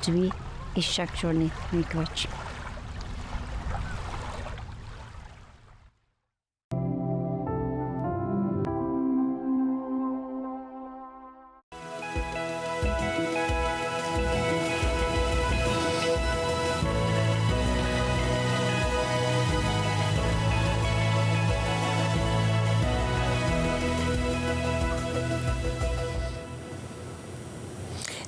dwi ishakshoni mikwach.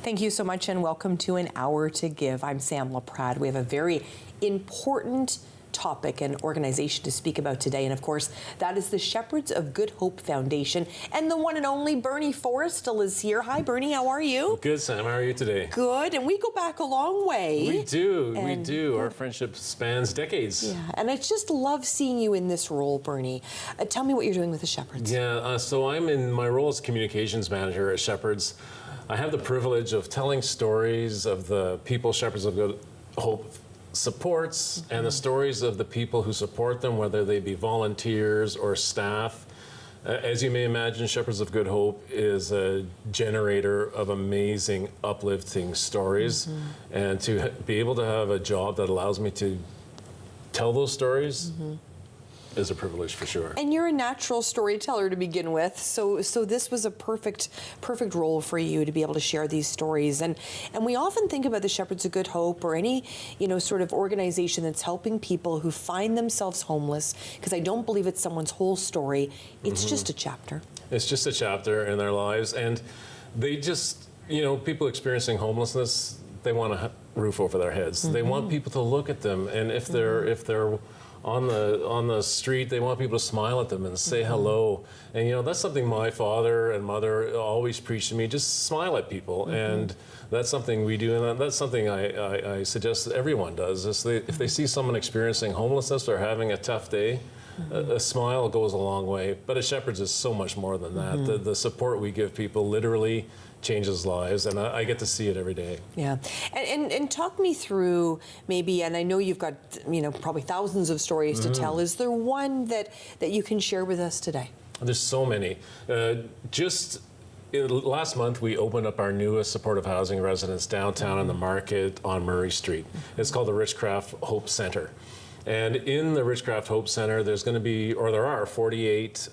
Thank you so much and welcome to An Hour to Give. I'm Sam Laprade. We have a very important topic and organization to speak about today, and of course that is the Shepherds of Good Hope Foundation, and the one and only Bernie Forrestal is here. Hi Bernie, how are you? Good, Sam. How are you today? Good, and we go back a long way. We do. Our friendship spans decades. Yeah, and I just love seeing you in this role, Bernie. Tell me what you're doing with the Shepherds. Yeah, so I'm in my role as communications manager at Shepherds. I have the privilege of telling stories of the people Shepherds of Good Hope supports, and the stories of the people who support them, whether they be volunteers or staff. As you may imagine, Shepherds of Good Hope is a generator of amazing, uplifting stories. And to be able to have a job that allows me to tell those stories is a privilege for sure. And you're a natural storyteller to begin with, so this was a perfect role for you to be able to share these stories. And we often think about the Shepherds of Good Hope or any sort of organization that's helping people who find themselves homeless, because I don't believe it's someone's whole story. It's just a chapter. It's just a chapter in their lives, and they just people experiencing homelessness, they want a roof over their heads. They want people to look at them, and if they're on the street, they want people to smile at them and say hello. And that's something my father and mother always preached to me, just smile at people. And that's something we do, and that's something I suggest that everyone does. If they see someone experiencing homelessness or having a tough day, a smile goes a long way. But at Shepherds is so much more than that. The support we give people literally changes lives, and I get to see it every day. Yeah, and talk me through maybe, and I know you've got probably thousands of stories to tell. Is there one that you can share with us today? There's so many. Last month we opened up our newest supportive housing residence downtown in the market on Murray Street. It's called the Richcraft Hope Center. And in the Richcraft Hope Center, there are 48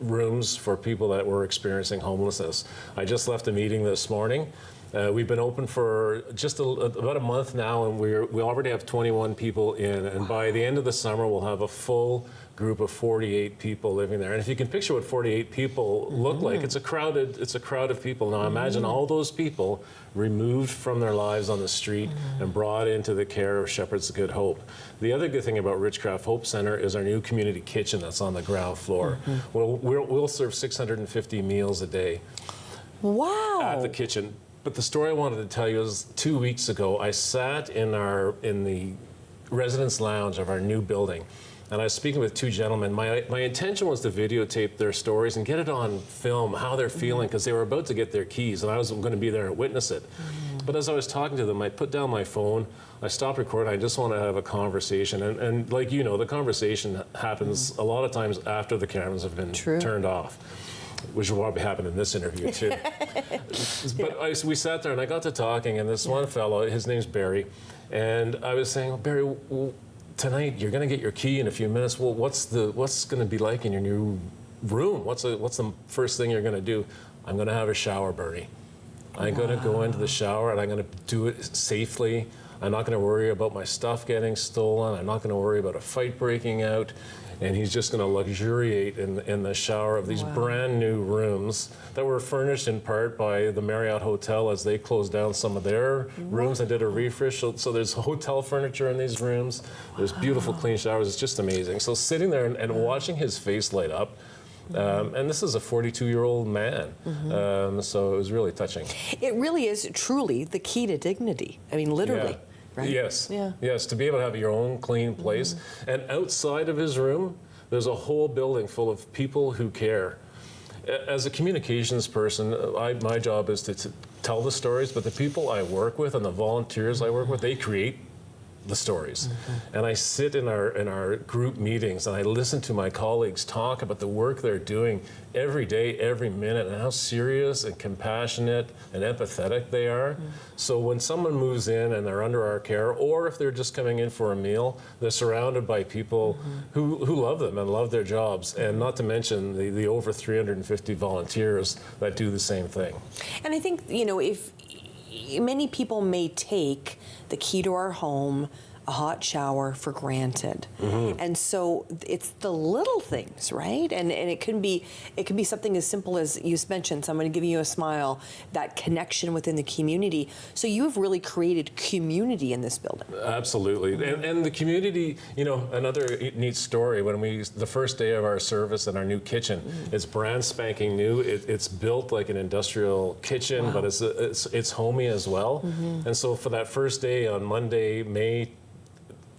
rooms for people that were experiencing homelessness. I just left a meeting this morning. We've been open for just about a month now, and we already have 21 people in. And by the end of the summer, we'll have a full group of 48 people living there. And if you can picture what 48 people look like, it's a crowd of people. Now imagine all those people removed from their lives on the street and brought into the care of Shepherds of Good Hope. The other good thing about Richcraft Hope Center is our new community kitchen that's on the ground floor. We'll serve 650 meals a day. Wow. At the kitchen. But the story I wanted to tell you is 2 weeks ago, I sat in the residence lounge of our new building, and I was speaking with two gentlemen. My intention was to videotape their stories and get it on film, how they're feeling, because they were about to get their keys, and I was going to be there and witness it. But as I was talking to them, I put down my phone, I stopped recording, I just want to have a conversation. And like the conversation happens a lot of times after the cameras have been turned off, which will probably happen in this interview too. But we sat there and I got to talking, and this one fellow, his name's Barry, and I was saying, Barry, tonight you're going to get your key in a few minutes. Well, what's going to be like in your new room? What's the first thing you're going to do? I'm going to have a shower, Bernie. I'm going to go into the shower and I'm going to do it safely. I'm not going to worry about my stuff getting stolen. I'm not going to worry about a fight breaking out. And he's just going to luxuriate in the shower of these brand new rooms that were furnished in part by the Marriott Hotel as they closed down some of their rooms and did a refresh. So there's hotel furniture in these rooms. There's beautiful clean showers. It's just amazing. So sitting there and watching his face light up, and this is a 42-year-old man, so it was really touching. It really is truly the key to dignity. I mean, literally. Yeah. Right? Yes. Yeah. Yes, to be able to have your own clean place. And outside of his room, there's a whole building full of people who care. As a communications person, my job is to tell the stories, but the people I work with and the volunteers I work with, they create the stories. And I sit in our group meetings and I listen to my colleagues talk about the work they're doing every day, every minute, and how serious and compassionate and empathetic they are. So when someone moves in and they're under our care, or if they're just coming in for a meal, they're surrounded by people who love them and love their jobs, and not to mention the over 350 volunteers that do the same thing. And I think, if many people may take the key to our home, a hot shower, for granted. And so it's the little things, right? And it can be something as simple as you mentioned, someone giving you a smile, that connection within the community. So you have really created community in this building. Absolutely. And the community, another neat story, when the first day of our service in our new kitchen, it's brand spanking new. It's built like an industrial kitchen, but it's homey as well. And so for that first day on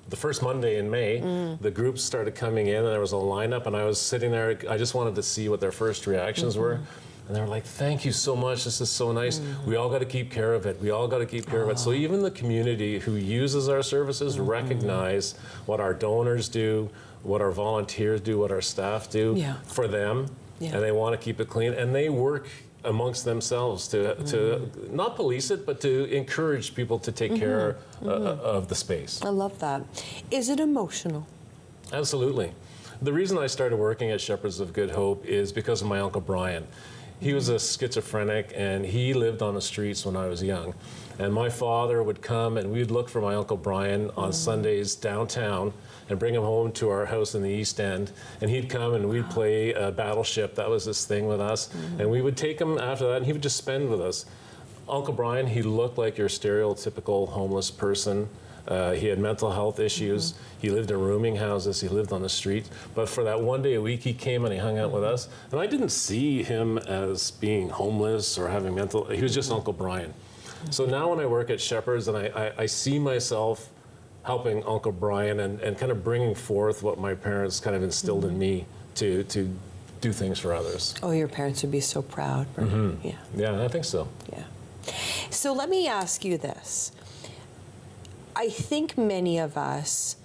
the first Monday in May, the groups started coming in and there was a lineup, and I was sitting there, I just wanted to see what their first reactions were. And they were like, thank you so much, this is so nice. We all got to keep care of it. We all got to keep care of it. So even the community who uses our services recognize what our donors do, what our volunteers do, what our staff do for them. And they want to keep it clean. And they work amongst themselves to not police it, but to encourage people to take care of the space. I love that. Is it emotional? Absolutely. The reason I started working at Shepherds of Good Hope is because of my Uncle Brian. He was a schizophrenic, and he lived on the streets when I was young. And my father would come, and we'd look for my Uncle Brian on Sundays downtown and bring him home to our house in the East End. And he'd come and we'd play Battleship. That was his thing with us. And we would take him after that, and he would just spend with us. Uncle Brian, he looked like your stereotypical homeless person. He had mental health issues. He lived in rooming houses. He lived on the street. But for that one day a week, he came and he hung out with us. And I didn't see him as being homeless or having he was just Uncle Brian. So now when I work at Shepherds, and I see myself helping Uncle Brian and kind of bringing forth what my parents kind of instilled in me to do things for others. Oh, your parents would be so proud. Yeah. Yeah, I think so. Yeah. So let me ask you this. I think many of us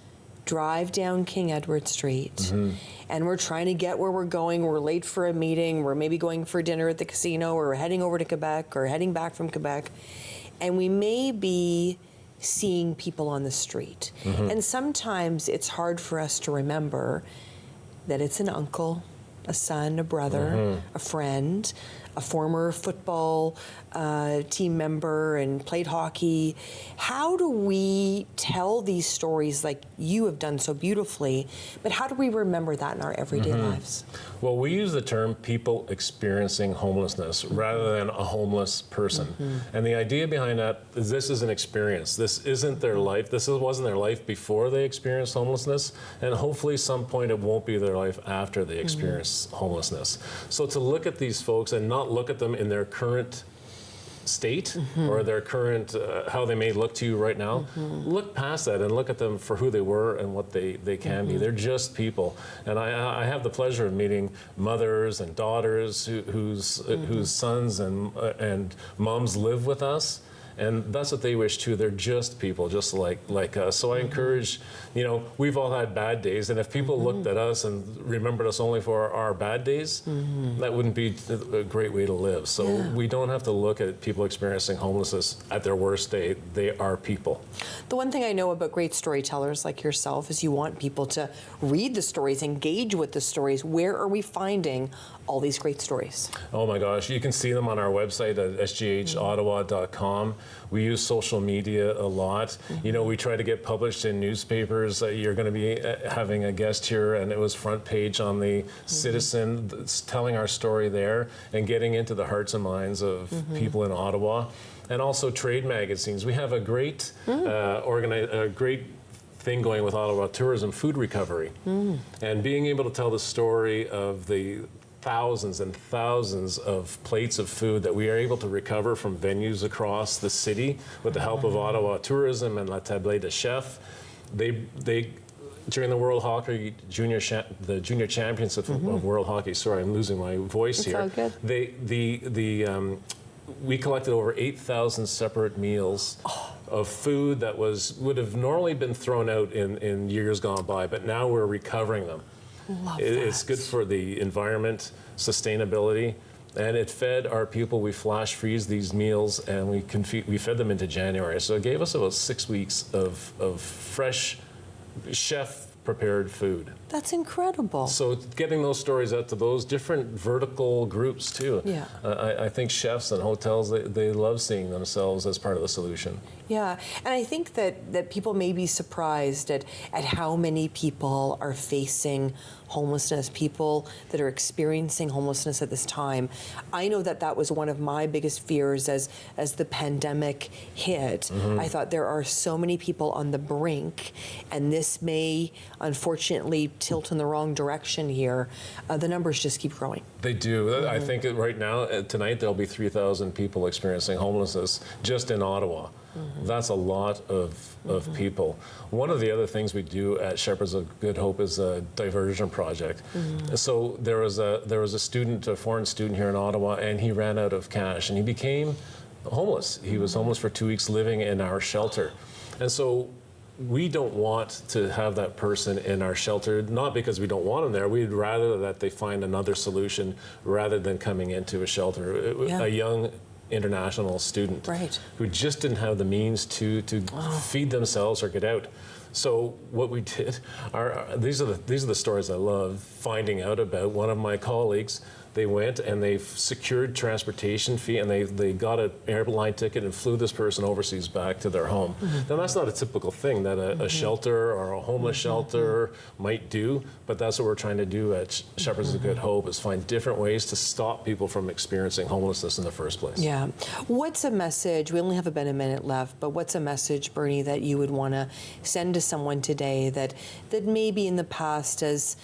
drive down King Edward Street and we're trying to get where we're going. We're late for a meeting. We're maybe going for dinner at the casino, or we're heading over to Quebec or heading back from Quebec. And we may be seeing people on the street. And sometimes it's hard for us to remember that it's an uncle, a son, a brother, a friend, a former football team member and played hockey. How do we tell these stories like you have done so beautifully, but how do we remember that in our everyday lives? Well, we use the term people experiencing homelessness rather than a homeless person. And the idea behind that is this is an experience. This isn't their life. Wasn't their life before they experienced homelessness, and hopefully some point it won't be their life after they experience homelessness. So to look at these folks and not look at them in their current state or their current, how they may look to you right now, look past that and look at them for who they were and what they can be. They're just people. And I have the pleasure of meeting mothers and daughters whose sons and moms live with us. And that's what they wish too. They're just people, just like us. So I encourage, we've all had bad days, and if people looked at us and remembered us only for our bad days, that wouldn't be a great way to live. So we don't have to look at people experiencing homelessness at their worst day. They are people. The one thing I know about great storytellers like yourself is you want people to read the stories, engage with the stories. Where are we finding all these great stories? Oh my gosh, you can see them on our website at sghottawa.com. We use social media a lot. We try to get published in newspapers. You're going to be having a guest here, and it was front page on the Citizen, telling our story there and getting into the hearts and minds of people in Ottawa. And also trade magazines. We have a great great thing going with Ottawa Tourism, food recovery. And being able to tell the story of the thousands and thousands of plates of food that we are able to recover from venues across the city with the help of Ottawa Tourism and La Table de Chef. They during the World Hockey Junior Championships of World Hockey. Sorry, I'm losing my voice here. It's all good. we collected over 8,000 separate meals of food that would have normally been thrown out in years gone by, but now we're recovering them. Love It's that. good for the environment, sustainability, and it fed our people. We flash freeze these meals, and we fed them into January. So it gave us about 6 weeks of fresh, chef-prepared food. That's incredible. So getting those stories out to those different vertical groups too. Yeah. I think chefs and hotels, they love seeing themselves as part of the solution. Yeah, and I think that people may be surprised at how many people are facing homelessness, people that are experiencing homelessness at this time. I know that was one of my biggest fears as the pandemic hit. I thought there are so many people on the brink, and this may unfortunately tilt in the wrong direction here. The numbers just keep growing. They do. I think right now, tonight, there'll be 3,000 people experiencing homelessness just in Ottawa. That's a lot of people. One of the other things we do at Shepherds of Good Hope is a diversion project. So there was a student, a foreign student here in Ottawa, and he ran out of cash, and he became homeless. He was homeless for 2 weeks, living in our shelter. And so we don't want to have that person in our shelter, not because we don't want them there. We'd rather that they find another solution rather than coming into a shelter. A young international student who just didn't have the means to feed themselves or get out. So what we did, these are the stories I love finding out about. One of my colleagues, they went and they secured transportation fee, and they got an airline ticket and flew this person overseas back to their home. Now that's not a typical thing that a shelter or a homeless shelter might do, but that's what we're trying to do at Shepherds of Good Hope, is find different ways to stop people from experiencing homelessness in the first place. Yeah. What's a message, we only have about a minute left, but what's a message, Bernie, that you would want to send to someone today that maybe in the past has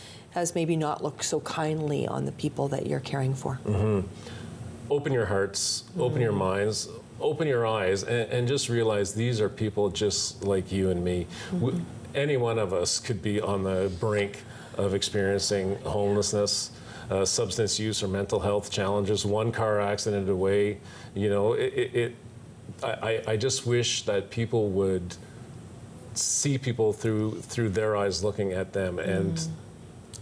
maybe not looked so kindly on the people that you're caring for? Open your hearts, open your minds, open your eyes, and just realize these are people just like you and me. Any one of us could be on the brink of experiencing homelessness, substance use or mental health challenges, one car accident away. You know, I just wish that people would see people through their eyes looking at them, and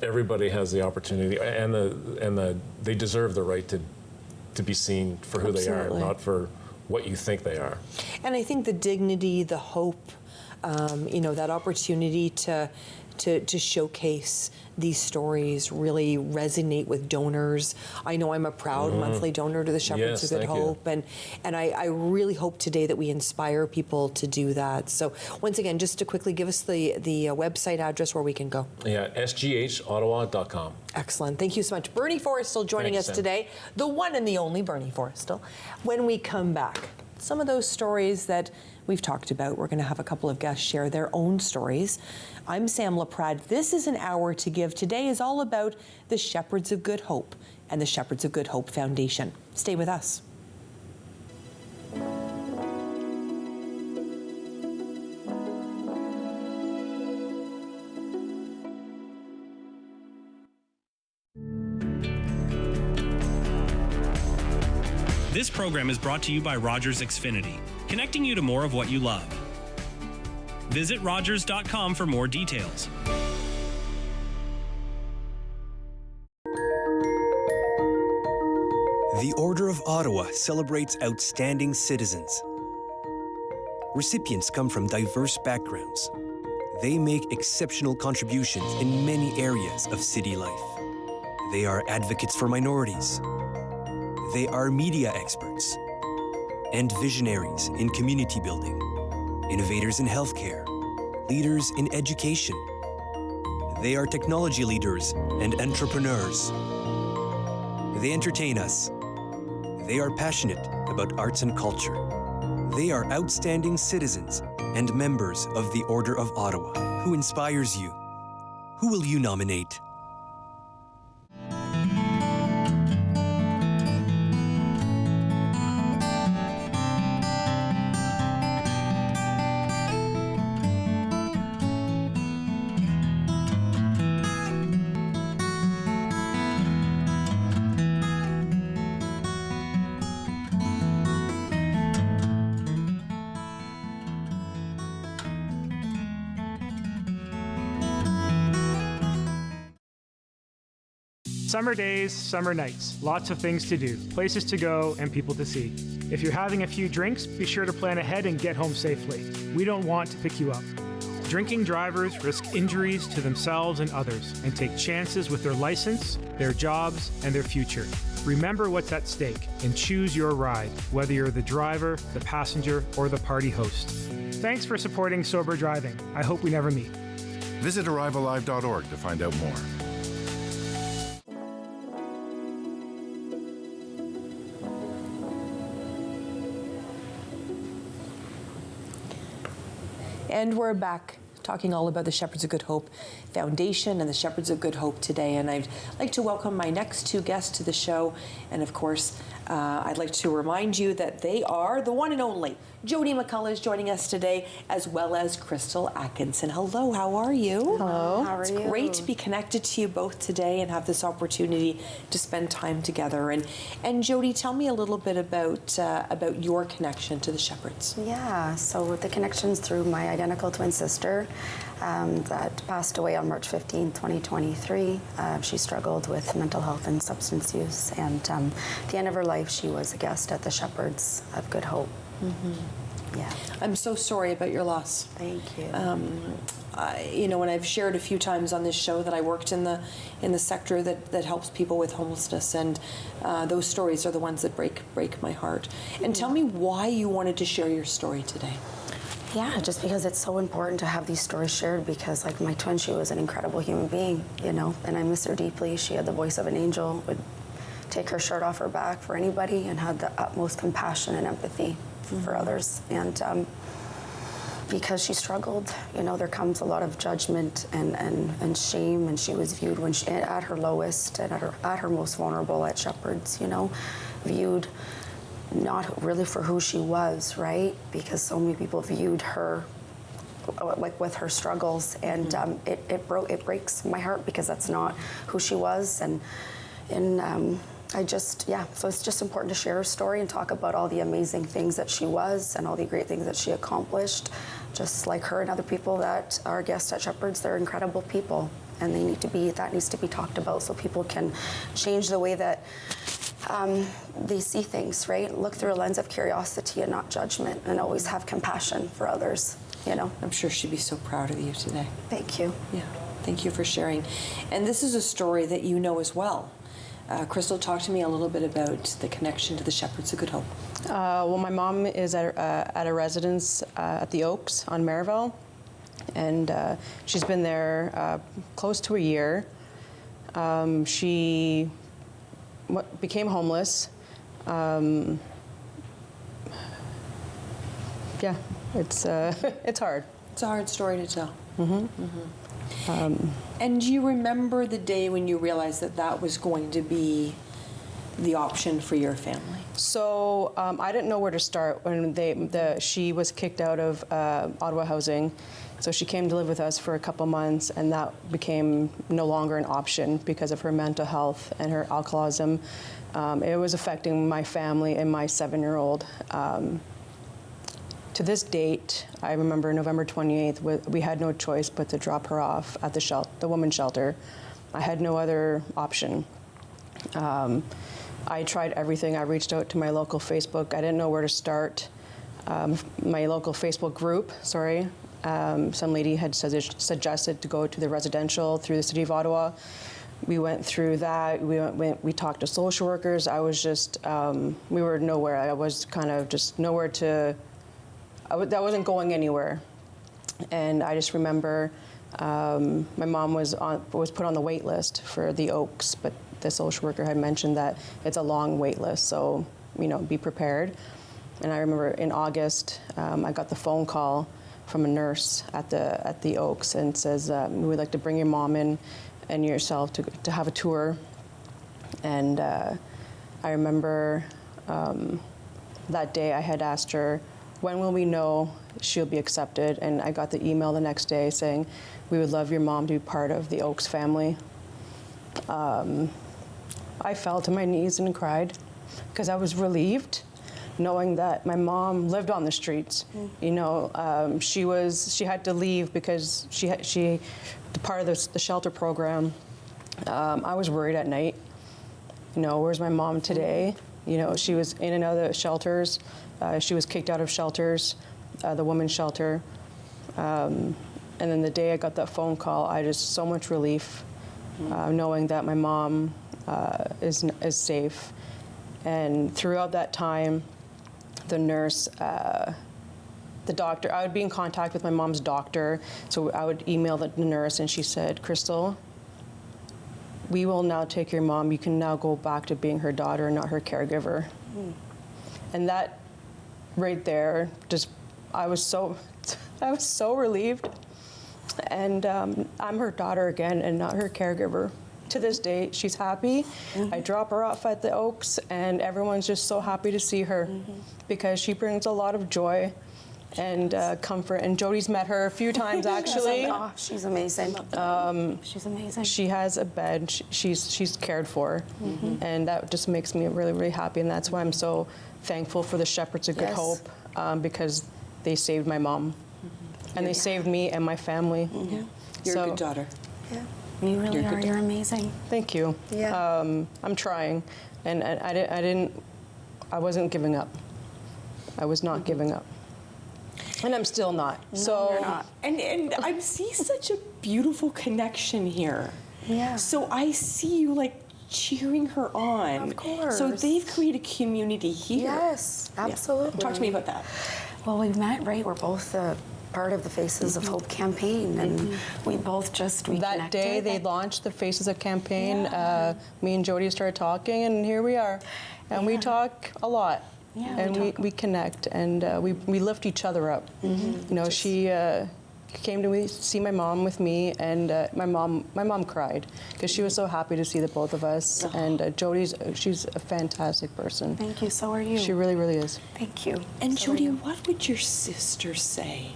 everybody has the opportunity, and they deserve the right to be seen for who they are, not for what you think they are. And I think the dignity, the hope, that opportunity to showcase these stories really resonate with donors. I know I'm a proud monthly donor to the Shepherds of Good Hope, and I really hope today that we inspire people to do that. So once again, just to quickly give us the website address where we can go. Yeah, sghottawa.com. Excellent. Thank you so much. Bernie Forrestal joining us today, the one and the only Bernie Forrestal. When we come back, some of those stories that we've talked about, we're going to have a couple of guests share their own stories. I'm Sam Laprade. This is An Hour to Give. Today is all about the Shepherds of Good Hope and the Shepherds of Good Hope Foundation. Stay with us. This program is brought to you by Rogers Xfinity, connecting you to more of what you love. Visit Rogers.com for more details. The Order of Ottawa celebrates outstanding citizens. Recipients come from diverse backgrounds. They make exceptional contributions in many areas of city life. They are advocates for minorities. They are media experts and visionaries in community building, innovators in healthcare, leaders in education. They are technology leaders and entrepreneurs. They entertain us. They are passionate about arts and culture. They are outstanding citizens and members of the Order of Ottawa. Who inspires you? Who will you nominate? Summer days, summer nights, lots of things to do, places to go, and people to see. If you're having a few drinks, be sure to plan ahead and get home safely. We don't want to pick you up. Drinking drivers risk injuries to themselves and others and take chances with their license, their jobs, and their future. Remember what's at stake and choose your ride, whether you're the driver, the passenger, or the party host. Thanks for supporting Sober Driving. I hope we never meet. Visit arrivealive.org to find out more. And we're back talking all about the Shepherds of Good Hope Foundation and the Shepherds of Good Hope today. And I'd like to welcome my next two guests to the show. And of course, I'd like to remind you that they are the one and only Jody McCullough is joining us today, as well as Crystal Atkinson. Hello, how are you? Hello. How are you? It's great to be connected to you both today and have this opportunity to spend time together. And Jody, tell me a little bit about your connection to the Shepherds. Yeah, so the connection's through my identical twin sister that passed away on March 15, 2023. She struggled with mental health and substance use, and at the end of her life, she was a guest at the Shepherds of Good Hope. Mm-hmm. Yeah. I'm so sorry about your loss. Thank you. And I've shared a few times on this show that I worked in the sector that helps people with homelessness, and those stories are the ones that break my heart. And tell me why you wanted to share your story today. Yeah, just because it's so important to have these stories shared, because like my twin, she was an incredible human being, and I miss her deeply. She had the voice of an angel, would take her shirt off her back for anybody, and had the utmost compassion and empathy for others. And because she struggled, there comes a lot of judgment and shame, and she was viewed when she at her lowest and at her most vulnerable at Shepherds, viewed not really for who she was, right? Because so many people viewed her like with her struggles, and it breaks my heart, because that's not who she was. And so it's just important to share her story and talk about all the amazing things that she was and all the great things that she accomplished. Just like her and other people that are guests at Shepherds, they're incredible people, and that needs to be talked about so people can change the way that they see things, right? Look through a lens of curiosity and not judgment, and always have compassion for others, I'm sure she'd be so proud of you today. Thank you. Yeah, thank you for sharing. And this is a story that you know as well. Crystal, talk to me a little bit about the connection to the Shepherds of Good Hope. Well, my mom is at a residence at the Oaks on Maryville, and she's been there close to a year. She became homeless. Yeah, it's hard. It's a hard story to tell. Mm-hmm. Mm-hmm. And do you remember the day when you realized that was going to be the option for your family? So I didn't know where to start when she was kicked out of Ottawa housing. So she came to live with us for a couple months, and that became no longer an option because of her mental health and her alcoholism. It was affecting my family and my 7-year-old. To this date, I remember November 28th, we had no choice but to drop her off at the women's shelter. I had no other option. I tried everything. I reached out to my local Facebook. I didn't know where to start. My local Facebook group, some lady had suggested to go to the residential through the City of Ottawa. We went through that. We talked to social workers. I was just, we were nowhere. I was kind of just nowhere to, that wasn't going anywhere. And I just remember my mom was put on the wait list for the Oaks, but the social worker had mentioned that it's a long wait list, so be prepared. And I remember in August, I got the phone call from a nurse at the Oaks, and says we would like to bring your mom in and yourself to have a tour. And I remember that day I had asked her, when will we know she'll be accepted? And I got the email the next day saying, we would love your mom to be part of the Oaks family. I fell to my knees and cried because I was relieved knowing that my mom lived on the streets. She had to leave because she part of the shelter program. I was worried at night. You know, where's my mom today? You know, she was in and out of the shelters. She was kicked out of shelters, the women's shelter. And then the day I got that phone call, I just so much relief, knowing that my mom is safe. And throughout that time, the nurse, the doctor, I would be in contact with my mom's doctor, so I would email the nurse, and she said, Crystal, we will now take your mom. You can now go back to being her daughter, not her caregiver. And that right there, just, I was so relieved. And I'm her daughter again and not her caregiver. To this day, she's happy. I drop her off at the Oaks, and everyone's just so happy to see her because she brings a lot of joy and comfort. And Jody's met her a few times, actually. Oh, she's amazing. She's amazing. She has a bed. She's cared for, and that just makes me really, really happy. And that's why I'm so thankful for the Shepherds of Good Hope, because they saved my mom, and they saved me and my family. You're a good daughter. Yeah, you really are. You're amazing. Thank you. Yeah. I'm trying, and I wasn't giving up. I was not giving up. And I'm still not. No, so you're not. And I see such a beautiful connection here. Yeah. So I see you like cheering her on. Of course. So they've created a community here. Yes, absolutely. Talk to me about that. Well, we met, right? We're both part of the Faces of Hope campaign, and we both we that connected. day they launched the Faces of campaign. Me and Jody started talking, and here we are. And we talk a lot. Yeah, and we connect, and we lift each other up. You know, she came to see my mom with me, and my mom cried because she was so happy to see the both of us. And she's a fantastic person. Thank you. So are you. She really, really is. Thank you. And So are Jody, you. what would your sister say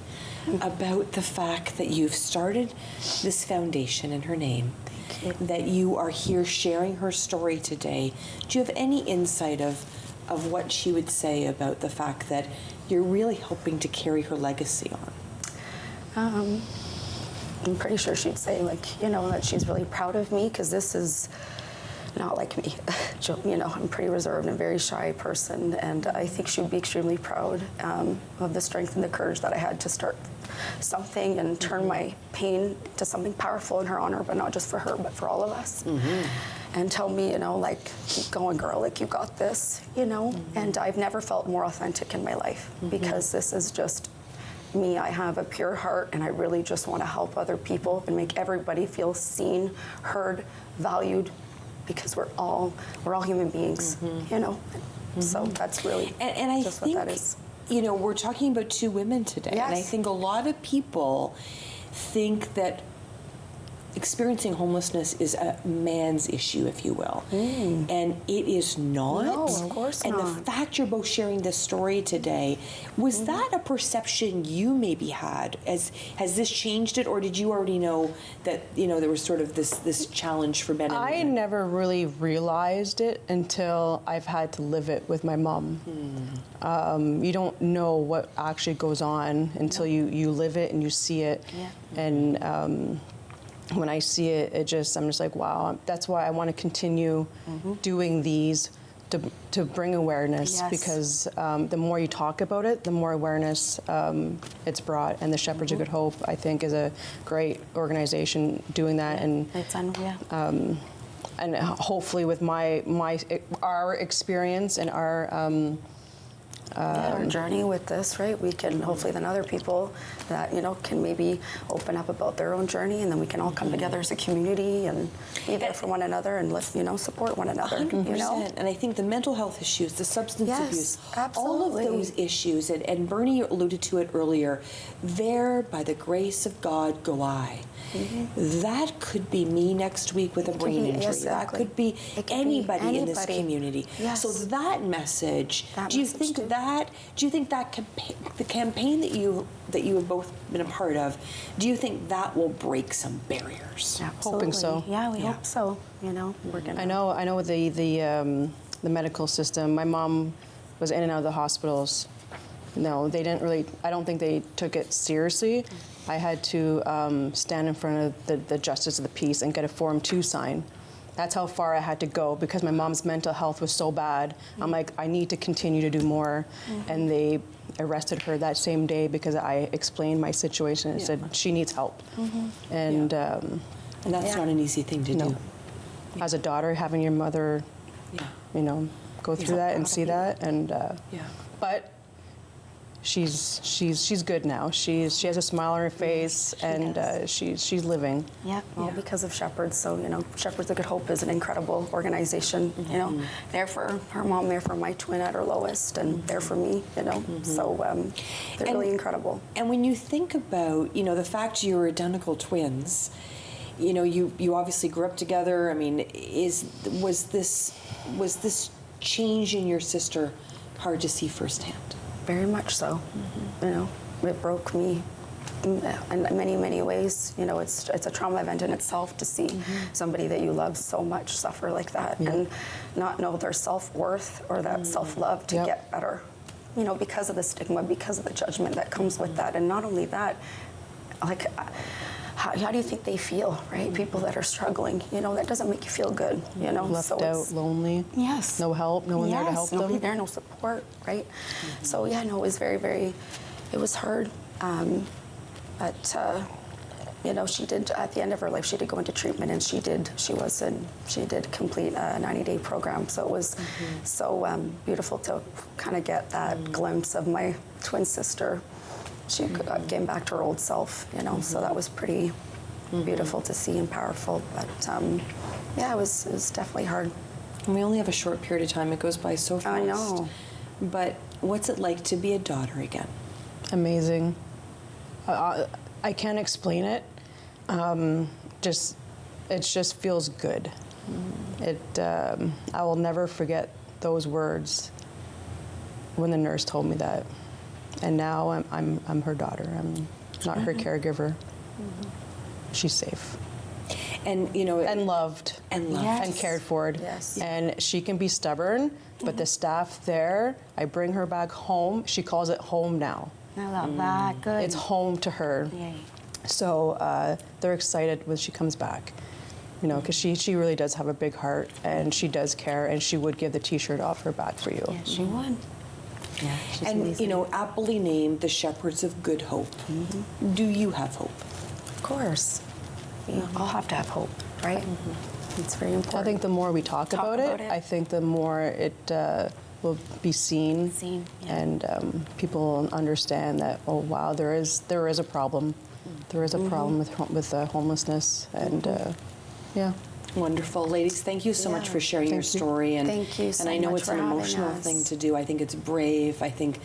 about the fact that you've started this foundation in her name, that you are here sharing her story today? Do you have any insight of what she would say about the fact that you're really helping to carry her legacy on? I'm pretty sure she'd say, like, you know, that she's really proud of me, because this is not like me. You know, I'm pretty reserved and a very shy person, and I think she'd be extremely proud of the strength and the courage that I had to start something and turn my pain to something powerful in her honor, but not just for her, but for all of us. And tell me, you know, like, keep going, girl, like, you got this, you know? And I've never felt more authentic in my life, because this is just me. I have a pure heart, and I really just want to help other people and make everybody feel seen, heard, valued, because we're all human beings, you know? So that's really and I just think, what that is. you know, we're talking about two women today. Yes. And I think a lot of people think that experiencing homelessness is a man's issue, if you will. And it is not. No, of course and not. the fact you're both sharing this story today, was that a perception you maybe had? Has this changed it, or did you already know that, you know, there was sort of this challenge for men and I women? never really realized it until I've had to live it with my mom. You don't know what actually goes on until you live it and you see it. And when I see it, I'm just like, wow. That's why I want to continue doing these to bring awareness, because the more you talk about it, the more awareness it's brought. And the Shepherds of Good Hope, I think, is a great organization doing that. And It's unreal. and hopefully with our experience and our journey with this, right? We can hopefully then other people that, you know, can maybe open up about their own journey, and then we can all come together as a community and be there for one another and lift, you know, support one another. 100%. You know? And I think the mental health issues, the substance Yes, abuse, absolutely. all of those issues, and Bernie alluded to it earlier, there, by the grace of God, go I. That could be me next week with a brain injury. Exactly. That could be It could anybody be in this anybody. community. Yes. So that message, That do you message think too. that the campaign that you have both been a part of, do you think that will break some barriers? Hoping so. Absolutely. Yeah, we hope so. You know, we're gonna. I know with the medical system, my mom was in and out of the hospitals No, they didn't really, I don't think they took it seriously. I had to stand in front of the Justice of the Peace and get a Form 2 sign. That's how far I had to go because my mom's mental health was so bad. I'm like, I need to continue to do more. And they arrested her that same day because I explained my situation and said she needs help. And that's not an easy thing to do. As a daughter, having your mother, you know, go through that and see that, and but she's good now. She has a smile on her face, and she's living. Well, because of Shepherds. So, you know, Shepherds of Good Hope is an incredible organization. You know, there for her mom, there for my twin at her lowest, and there for me. You know, so they're really incredible. And when you think about, you know, the fact you were identical twins, you know, you obviously grew up together. I mean, was this change in your sister hard to see firsthand? Very much so. You know, it broke me in many, many ways. You know, it's a trauma event in itself to see somebody that you love so much suffer like that and not know their self-worth or that self-love to get better. You know, because of the stigma, because of the judgment that comes with that. And not only that, like, how do you think they feel, right? People that are struggling, you know, that doesn't make you feel good, you know. Left out, lonely. Yes. No help, no one there to help them. Nobody there, no support, right? So yeah, no, it was very, very, it was hard. But you know, she did, at the end of her life, she did go into treatment, and she did complete a 90-day program. So it was so beautiful to kind of get that glimpse of my twin sister. She came back to her old self, you know, so that was pretty beautiful to see and powerful. But yeah, it was definitely hard. And we only have a short period of time. It goes by so fast. I know. But what's it like to be a daughter again? Amazing. I can't explain it. It just feels good. I will never forget those words when the nurse told me that. And now I'm her daughter. I'm not her caregiver. She's safe. And you know, and loved, and cared for. Yes. And she can be stubborn, but the staff there, I bring her back home. She calls it home now. I love that. Good. It's home to her. Yay. So they're excited when she comes back. You know, because she really does have a big heart, and she does care, and she would give the T-shirt off her back for you. Yeah, she would. Yeah, and amazing. you know, aptly named the Shepherds of Good Hope. Do you have hope? Of course. We all have to have hope, right? It's very important. I think the more we talk about it, I think the more it will be seen. And people understand that, oh wow, there is a problem. There is a problem with homelessness, and yeah. Wonderful. Ladies, thank you so much for sharing your story. And thank you so And I know much it's an for having emotional us. thing to do. I think it's brave. I think,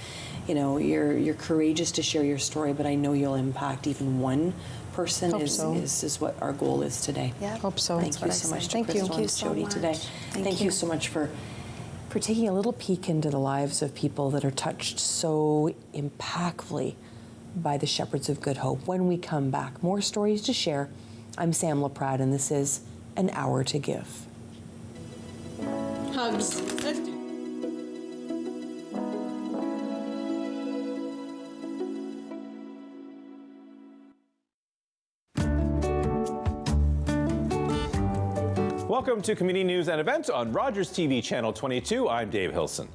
you know, you're courageous to share your story, but I know you'll impact even one person. Hope so. Is what our goal is today. Yeah. Hope so. Thank you so much to Thank you. Crystal and so Jody much. today. Thank you so much for taking a little peek into the lives of people that are touched so impactfully by the Shepherds of Good Hope. When we come back, more stories to share. I'm Sam Laprade, and this is An Hour to Give. Hugs. Let's do. Welcome to Community News and Events on Rogers TV Channel 22. I'm Dave Hilson.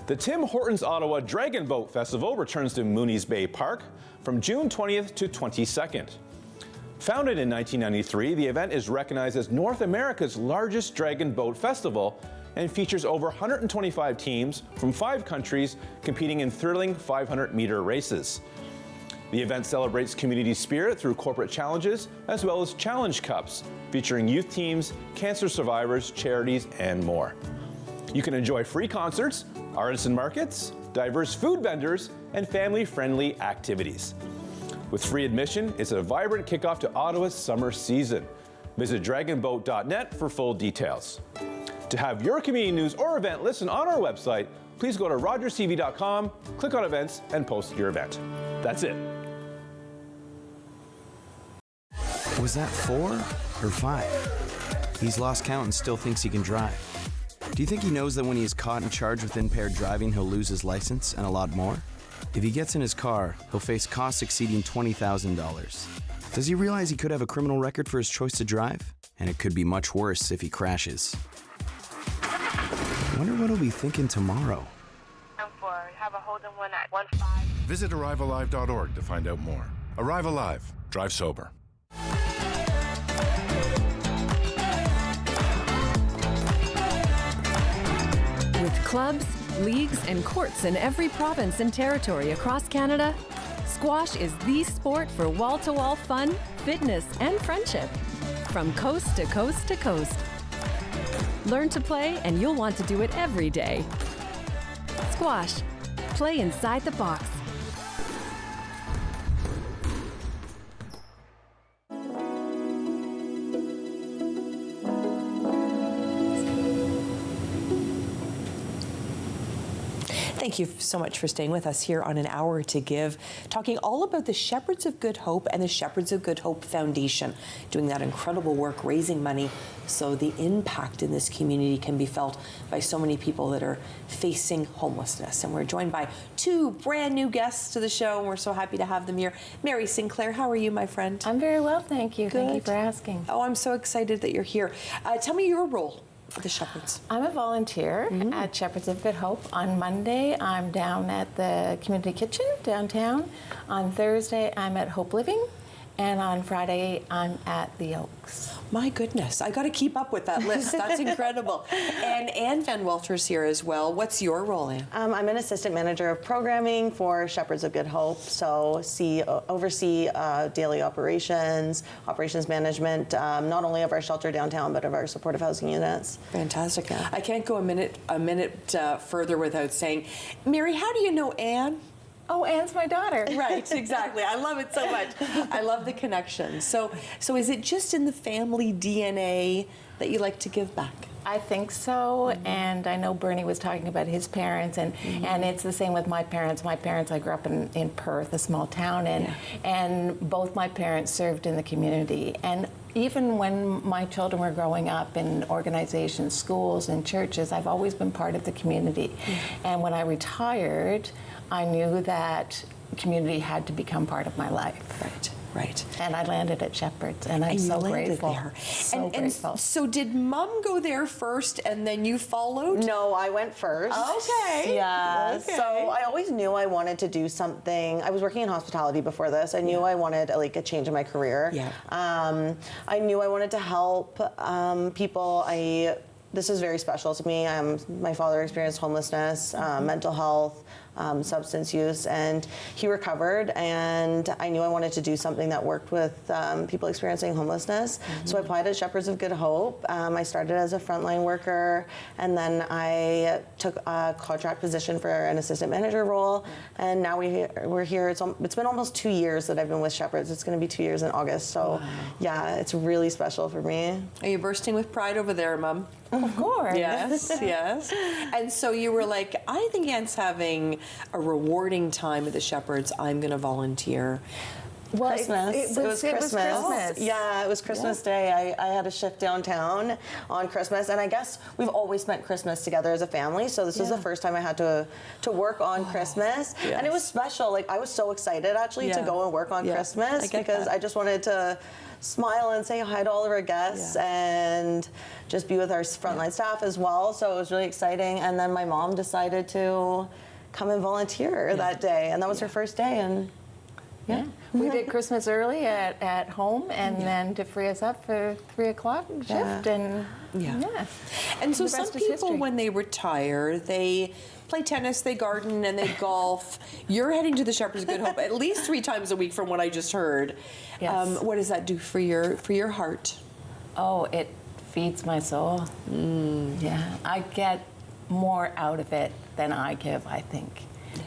The Tim Hortons Ottawa Dragon Boat Festival returns to Mooney's Bay Park from June 20th to 22nd. Founded in 1993, the event is recognized as North America's largest dragon boat festival and features over 125 teams from 5 countries competing in thrilling 500-meter races. The event celebrates community spirit through corporate challenges as well as challenge cups, featuring youth teams, cancer survivors, charities, and more. You can enjoy free concerts, artisan markets, diverse food vendors, and family-friendly activities. With free admission, it's a vibrant kickoff to Ottawa's summer season. Visit dragonboat.net for full details. To have your community news or event listed on our website, please go to rogerstv.com, click on events, and post your event. That's it. Was that 4 or 5? He's lost count and still thinks he can drive. Do you think he knows that when he is caught and charged with impaired driving, he'll lose his license and a lot more? If he gets in his car, he'll face costs exceeding $20,000. Does he realize he could have a criminal record for his choice to drive? And it could be much worse if he crashes. Wonder what he'll be thinking tomorrow. Have a Holden one at 15. Visit ArriveAlive.org to find out more. Arrive Alive. Drive sober. With clubs, leagues, and courts in every province and territory across Canada, squash is the sport for wall-to-wall fun, fitness, and friendship. From coast to coast to coast. Learn to play, and you'll want to do it every day. Squash. Play inside the box. Thank you so much for staying with us here on An Hour to Give, talking all about the Shepherds of Good Hope and the Shepherds of Good Hope Foundation, doing that incredible work, raising money so the impact in this community can be felt by so many people that are facing homelessness. And we're joined by two brand new guests to the show, and we're so happy to have them here. Mary Sinclair, how are you, my friend? I'm very well, thank you. Good. Thank you for asking. Oh, I'm so excited that you're here. Tell me your role for the Shepherds. I'm a volunteer at Shepherds of Good Hope. On Monday, I'm down at the community kitchen downtown. On Thursday, I'm at Hope Living. And on Friday, I'm at the Oaks. My goodness, I got to keep up with that list. That's incredible. And Anne Van Welter's here as well. What's your role, Anne? I'm an assistant manager of programming for Shepherds of Good Hope. So oversee daily operations management, not only of our shelter downtown, but of our supportive housing units. Fantastic. I can't go a minute further without saying, Mary, how do you know Anne? Oh, Anne's my daughter. Right, exactly. I love it so much. I love the connection. So is it just in the family DNA that you like to give back? I think so, and I know Bernie was talking about his parents, and it's the same with my parents. My parents, I grew up in Perth, a small town, and both my parents served in the community. And even when my children were growing up in organizations, schools, and churches, I've always been part of the community. And when I retired, I knew that community had to become part of my life. Right. And I landed at Shepherds, and I'm so grateful. So grateful. So did Mom go there first, and then you followed? No, I went first. Okay. Yeah. Okay. So I always knew I wanted to do something. I was working in hospitality before this. I knew I wanted like a change in my career. Yeah. I knew I wanted to help people. This is very special to me. My father experienced homelessness, mental health, substance use, and he recovered, and I knew I wanted to do something that worked with people experiencing homelessness. So I applied at Shepherds of Good Hope. I started as a frontline worker, and then I took a contract position for an assistant manager role, and now we're here. It's been almost 2 years that I've been with Shepherds. It's going to be 2 years in August, so yeah, it's really special for me. Are you bursting with pride over there, Mom? Of course. Yes, yes. And so you were like, I think Anne's having a rewarding time at the Shepherds. I'm going to volunteer. Well, Christmas. It was Christmas. Yeah, it was Christmas Day. I had a shift downtown on Christmas, and I guess we've always spent Christmas together as a family, so this was the first time I had to work on Christmas. Yes. And it was special. Like, I was so excited, actually, to go and work on Christmas, because I just wanted to smile and say hi to all of our guests and just be with our frontline staff as well. So it was really exciting. And then my mom decided to come and volunteer that day, and that was her first day. And we did Christmas early at home, and then to free us up for 3 o'clock shift, and And so some people, when they retire, they play tennis, they garden, and they golf. You're heading to the Shepherds of Good Hope at least 3 times a week, from what I just heard. Yes. What does that do for your heart? Oh, it feeds my soul. Yeah, I get more out of it than I give, I think.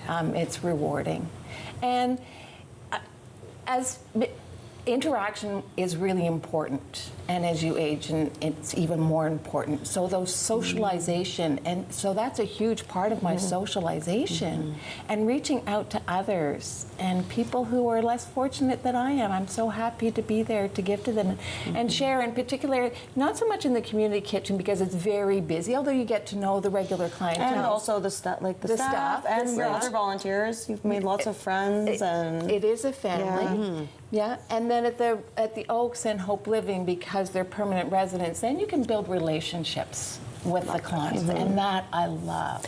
It's rewarding. And interaction is really important, and as you age, and it's even more important. So those socialization, and so that's a huge part of my socialization, and reaching out to others and people who are less fortunate than I am. I'm so happy to be there to give to them and share, in particular, not so much in the community kitchen because it's very busy, although you get to know the regular clientele. And also the staff, and your other volunteers. You've made lots of friends, and it is a family. Yeah, and then at the Oaks and Hope Living, because they're permanent residents, then you can build relationships with the clients, and that I love.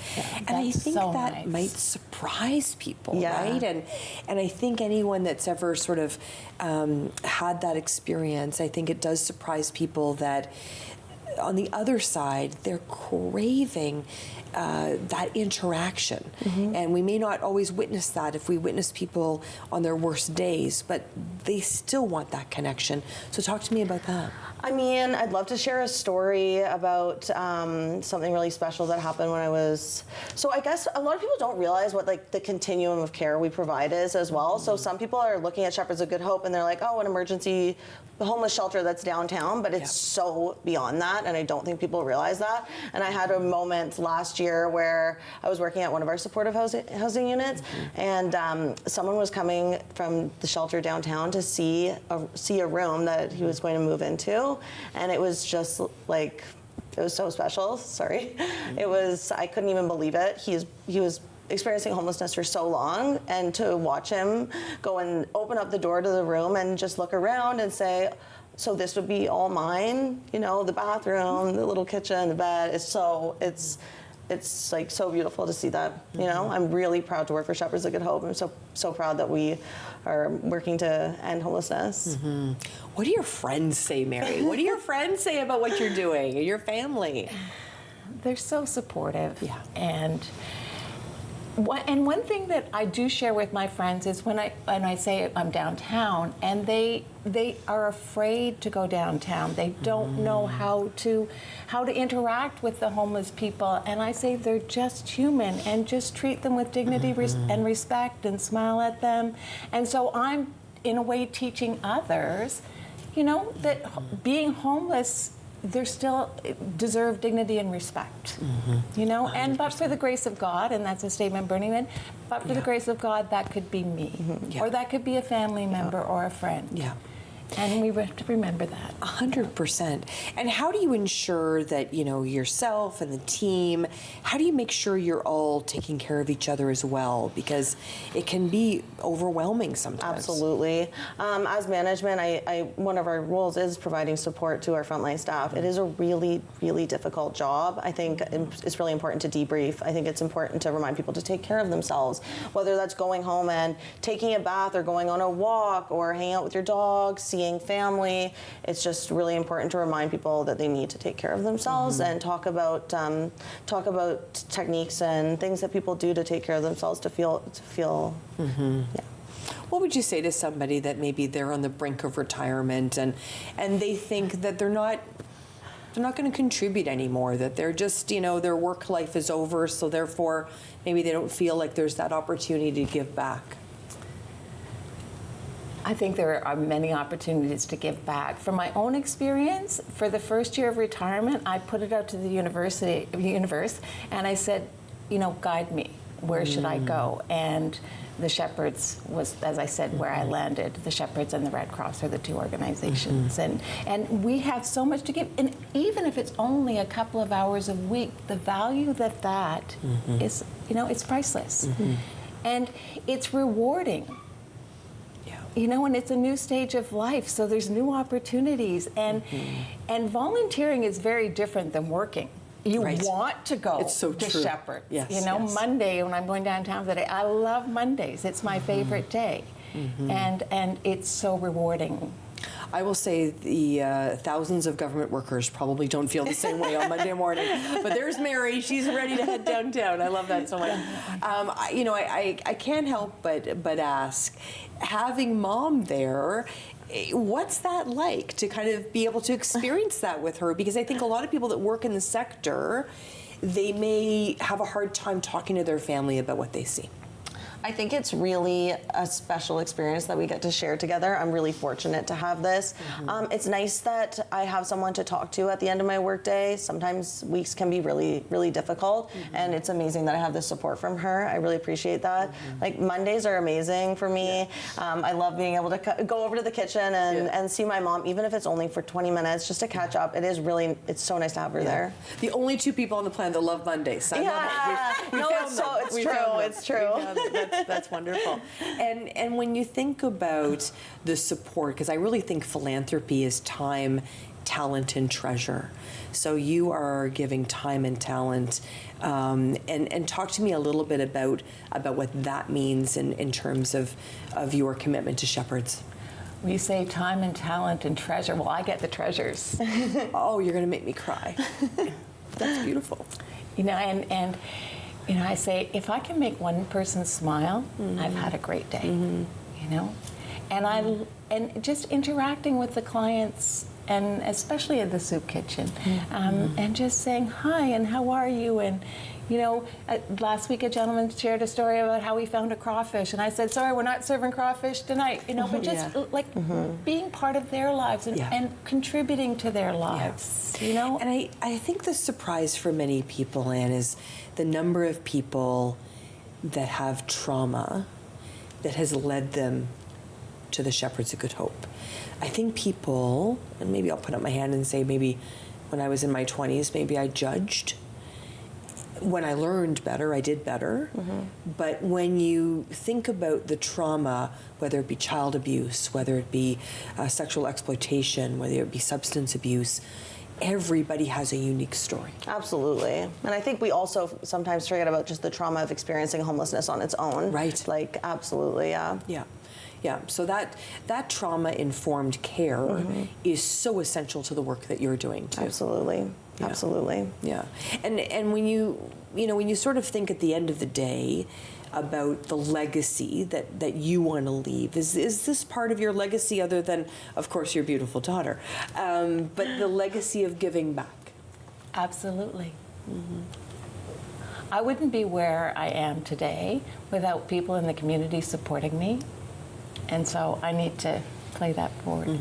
And I think so that nice. might surprise people, right? And I think anyone that's ever sort of had that experience, I think it does surprise people that on the other side, they're craving that interaction. And we may not always witness that if we witness people on their worst days, but they still want that connection. So talk to me about that. I mean, I'd love to share a story about something really special that happened when I was. So I guess a lot of people don't realize what like the continuum of care we provide is as well. So some people are looking at Shepherds of Good Hope and they're like, oh, an emergency homeless shelter that's downtown, but it's so beyond that, and I don't think people realize that. And I had a moment last year where I was working at one of our supportive housing units, and someone was coming from the shelter downtown to see a room that he was going to move into, and it was just like, it was so special. Sorry, it was. I couldn't even believe it. He was experiencing homelessness for so long, and to watch him go and open up the door to the room and just look around and say, so this would be all mine, you know, the bathroom, the little kitchen, the bed. It's like so beautiful to see that, you know. I'm really proud to work for Shepherds of Good Hope. I'm so proud that we are working to end homelessness. What do your friends say, Mary? What do your friends say about what you're doing, and your family? They're so supportive. And one thing that I do share with my friends is when I say I'm downtown, and they are afraid to go downtown. They don't know how to interact with the homeless people, and I say they're just human, and just treat them with dignity and respect, and smile at them. And so I'm in a way teaching others, you know, that being homeless, they still deserve dignity and respect, you know. 100%. And but for the grace of God, and that's a statement Bernie made, but for the grace of God, that could be me, or that could be a family member or a friend. And we have to remember that. 100%. And how do you ensure that, you know, yourself and the team, how do you make sure you're all taking care of each other as well? Because it can be overwhelming sometimes. Absolutely. As management, one of our roles is providing support to our frontline staff. It is a really, really difficult job. I think it's really important to debrief. I think it's important to remind people to take care of themselves, whether that's going home and taking a bath, or going on a walk, or hanging out with your dog, seeing family. It's just really important to remind people that they need to take care of themselves, and talk about techniques and things that people do to take care of themselves to feel. What would you say to somebody that maybe they're on the brink of retirement and they think that they're not going to contribute anymore, that they're just, you know, their work life is over, so therefore maybe they don't feel like there's that opportunity to give back? I think there are many opportunities to give back. From my own experience, for the first year of retirement, I put it out to the universe, and I said, you know, guide me. Where should I go? And the Shepherds was, as I said, where I landed. The Shepherds and the Red Cross are the two organizations. And we have so much to give. And even if it's only a couple of hours a week, the value that is, you know, it's priceless. And it's rewarding. You know, and it's a new stage of life, so there's new opportunities. And volunteering is very different than working. You want to go to Shepherd. You know, Monday when I'm going downtown today, I love Mondays. It's my favorite day. And it's so rewarding. I will say the thousands of government workers probably don't feel the same way on Monday morning. But there's Mary. She's ready to head downtown. I love that so much. You know, I can't help but ask, having Mom there, what's that like to kind of be able to experience that with her? Because I think a lot of people that work in the sector, they may have a hard time talking to their family about what they see. I think it's really a special experience that we get to share together. I'm really fortunate to have this. It's nice that I have someone to talk to at the end of my workday. Sometimes weeks can be really, really difficult, and it's amazing that I have this support from her. I really appreciate that. Like Mondays are amazing for me. I love being able to go over to the kitchen and see my mom, even if it's only for 20 minutes, just to catch up. It's so nice to have her there. The only two people on the planet that love Mondays. I love it. It's true. That's wonderful. And when you think about the support, because I really think philanthropy is time, talent, and treasure. So you are giving time and talent, and talk to me a little bit about what that means in terms of your commitment to Shepherds. We say time and talent and treasure. Well, I get the treasures. Oh, you're going to make me cry. That's beautiful. You know, and you know, I say, if I can make one person smile, I've had a great day. You know, and just interacting with the clients, and especially at the soup kitchen, and just saying hi and how are you, and you know, last week a gentleman shared a story about how he found a crawfish, and I said, sorry, we're not serving crawfish tonight, you know, but just like being part of their lives and contributing to their lives, you know? And I think the surprise for many people, Anne, is the number of people that have trauma that has led them to the Shepherds of Good Hope. I think people, and maybe I'll put up my hand and say maybe when I was in my 20s, maybe I judged. When I learned better, I did better. But when you think about the trauma, whether it be child abuse, whether it be sexual exploitation, whether it be substance abuse, everybody has a unique story. Absolutely. And I think we also sometimes forget about just the trauma of experiencing homelessness on its own. Right. Like, absolutely, yeah. Yeah, so that trauma-informed care is so essential to the work that you're doing too. Absolutely. Yeah. Absolutely. Yeah. And when you sort of think at the end of the day about the legacy that you want to leave, is this part of your legacy other than, of course, your beautiful daughter, but the legacy of giving back? Absolutely. I wouldn't be where I am today without people in the community supporting me, and so I need to play that forward.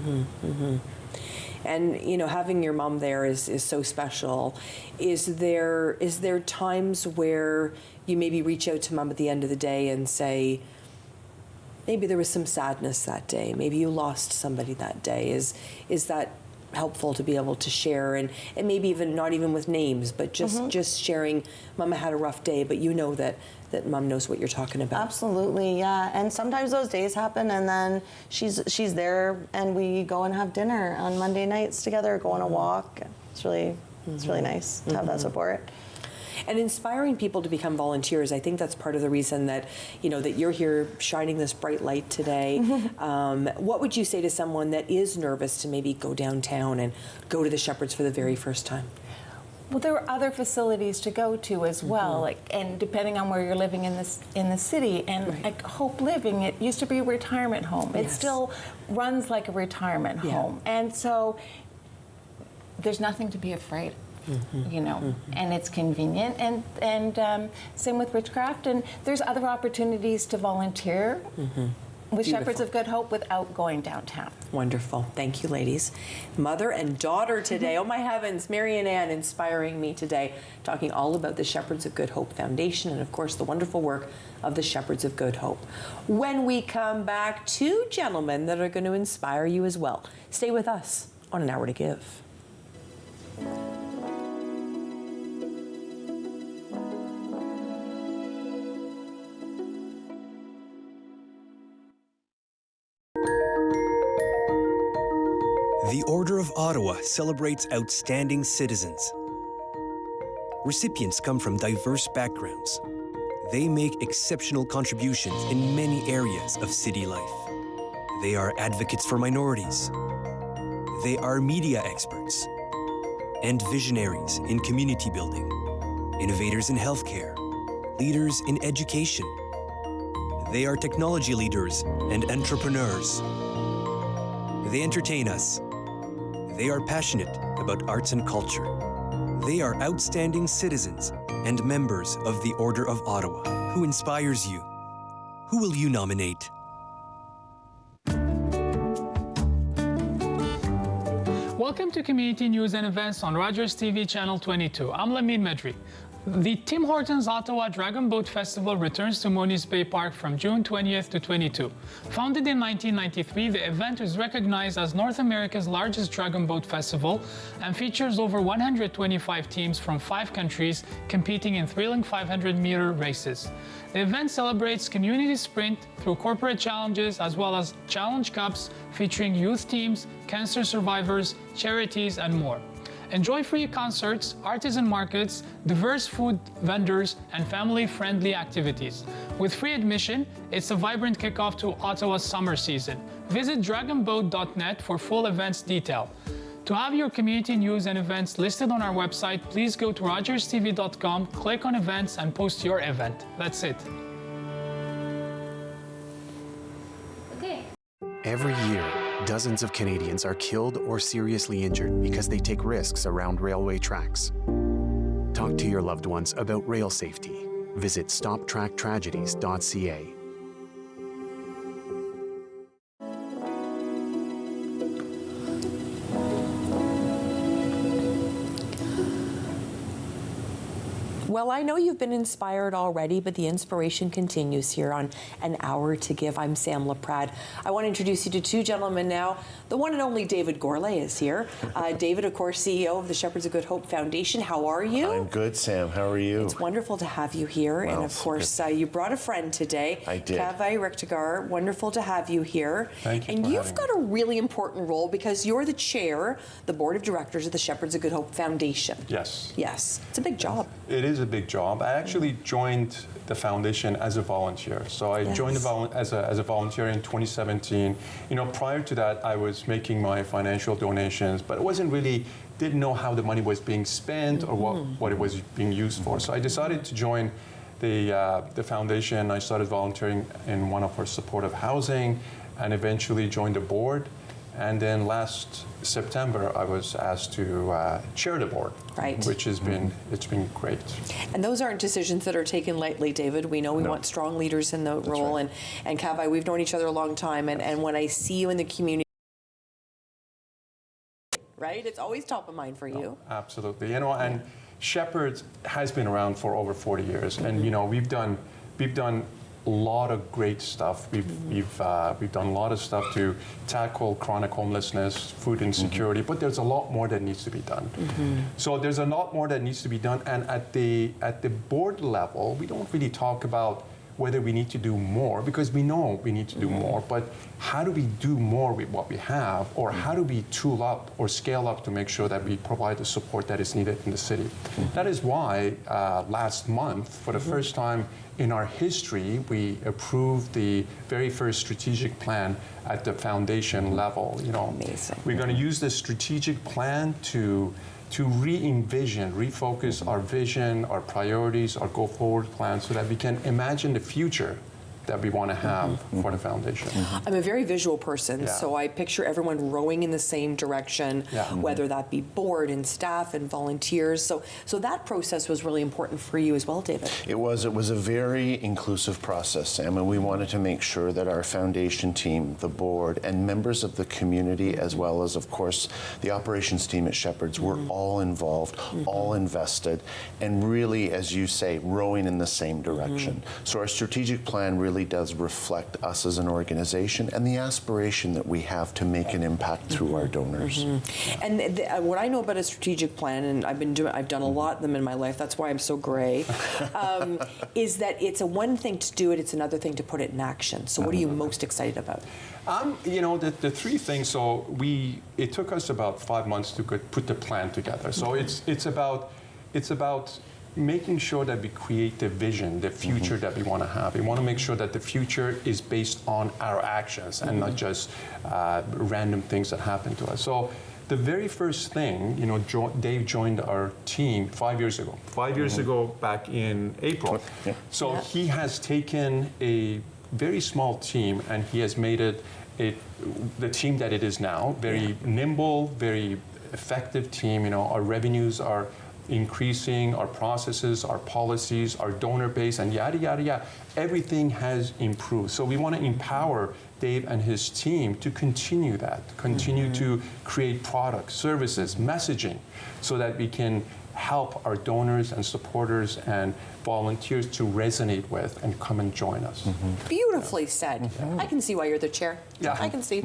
And you know, having your mom there is so special. Is there times where you maybe reach out to mom at the end of the day and say, maybe there was some sadness that day, maybe you lost somebody that day? Is that helpful to be able to share, and maybe even not even with names, but just sharing, Mama had a rough day, but you know that Mom knows what you're talking about. Absolutely, yeah. And sometimes those days happen, and then she's there, and we go and have dinner on Monday nights together, go on a walk. It's really nice to have that support. And inspiring people to become volunteers, I think that's part of the reason that, you know, that you're here shining this bright light today. What would you say to someone that is nervous to maybe go downtown and go to the Shepherds for the very first time? Well, there are other facilities to go to as well, like, and depending on where you're living in the city, and like Hope Living, it used to be a retirement home. It still runs like a retirement home, and so there's nothing to be afraid of. You know, and it's convenient, and same with Witchcraft, and there's other opportunities to volunteer with Shepherds of Good Hope without going downtown. Wonderful. Thank you, ladies. Mother and daughter today. Oh my heavens, Mary and Ann inspiring me today, talking all about the Shepherds of Good Hope Foundation and, of course, the wonderful work of the Shepherds of Good Hope. When we come back, two gentlemen that are going to inspire you as well. Stay with us on An Hour to Give. The Order of Ottawa celebrates outstanding citizens. Recipients come from diverse backgrounds. They make exceptional contributions in many areas of city life. They are advocates for minorities. They are media experts and visionaries in community building, innovators in healthcare, leaders in education. They are technology leaders and entrepreneurs. They entertain us. They are passionate about arts and culture. They are outstanding citizens and members of the Order of Ottawa. Who inspires you? Who will you nominate? Welcome to Community News and Events on Rogers TV Channel 22. I'm Lamine Medri. The Tim Hortons Ottawa Dragon Boat Festival returns to Mooney's Bay Park from June 20th to 22. Founded in 1993, the event is recognized as North America's largest dragon boat festival and features over 125 teams from 5 countries competing in thrilling 500-meter races. The event celebrates community sprint through corporate challenges as well as challenge cups featuring youth teams, cancer survivors, charities, and more. Enjoy free concerts, artisan markets, diverse food vendors, and family-friendly activities. With free admission, it's a vibrant kickoff to Ottawa's summer season. Visit dragonboat.net for full events detail. To have your community news and events listed on our website, please go to rogerstv.com, click on events, and post your event. That's it. Every year, dozens of Canadians are killed or seriously injured because they take risks around railway tracks. Talk to your loved ones about rail safety. Visit stoptracktragedies.ca. Well, I know you've been inspired already, but the inspiration continues here on An Hour to Give. I'm Sam Laprade. I want to introduce you to 2 gentlemen now. The one and only David Gourlay is here. David, of course, CEO of the Shepherds of Good Hope Foundation. How are you? I'm good, Sam. How are you? It's wonderful to have you here. Well, and of course, you brought a friend today. I did. Kavai Richtigar. Wonderful to have you here. Thank you. And you've got a really important role because you're the chair, the board of directors of the Shepherds of Good Hope Foundation. Yes. Yes. It's a big job. It is a big job. I actually joined the foundation as a volunteer. So I joined as a volunteer in 2017. You know, prior to that, I was making my financial donations, but it wasn't really, didn't know how the money was being spent or what it was being used for. So I decided to join the foundation. I started volunteering in one of our supportive housing and eventually joined the board. And then last September, I was asked to chair the board, which has been, it's been great. And those aren't decisions that are taken lightly, David. We know we want strong leaders in the role. Right. And Kavai, we've known each other a long time. And when I see you in the community, right, it's always top of mind for you. Absolutely. You know, and Shepherds has been around for over 40 years. And, you know, we've done a lot of great stuff. We've done a lot of stuff to tackle chronic homelessness, food insecurity, but there's a lot more that needs to be done. So there's a lot more that needs to be done, and at the board level, we don't really talk about whether we need to do more, because we know we need to do more, but how do we do more with what we have, or how do we tool up or scale up to make sure that we provide the support that is needed in the city? That is why last month, for the first time in our history, we approved the very first strategic plan at the foundation level. You know, amazing. We're going to use this strategic plan to re-envision, refocus our vision, our priorities, our go-forward plan, so that we can imagine the future that we want to have for the foundation. I'm a very visual person, so I picture everyone rowing in the same direction, whether that be board and staff and volunteers. So that process was really important for you as well, David. It was a very inclusive process, Sam, and we wanted to make sure that our foundation team, the board, and members of the community, as well as, of course, the operations team at Shepherds, were all involved, all invested, and really, as you say, rowing in the same direction. So our strategic plan really does reflect us as an organization and the aspiration that we have to make an impact through our donors. And what I know about a strategic plan, and I've done a lot of them in my life, that's why I'm so gray, is that it's a one thing to do it, it's another thing to put it in action. So what are you most excited about? You know, the 3 things, so it took us about 5 months to put the plan together. So it's about making sure that we create the vision, the future that we want to have. We want to make sure that the future is based on our actions and not just random things that happen to us. So the very first thing, you know, Dave joined our team 5 years ago. 5 years ago, back in April. So he has taken a very small team and he has made it the team that it is now. Very nimble, very effective team. You know, our revenues are increasing our processes, our policies, our donor base, and yada, yada, yada. Everything has improved. So we want to empower Dave and his team to continue that, continue to create products, services, messaging, so that we can help our donors and supporters and volunteers to resonate with and come and join us. Beautifully said. I can see why you're the chair. Yeah. I can see.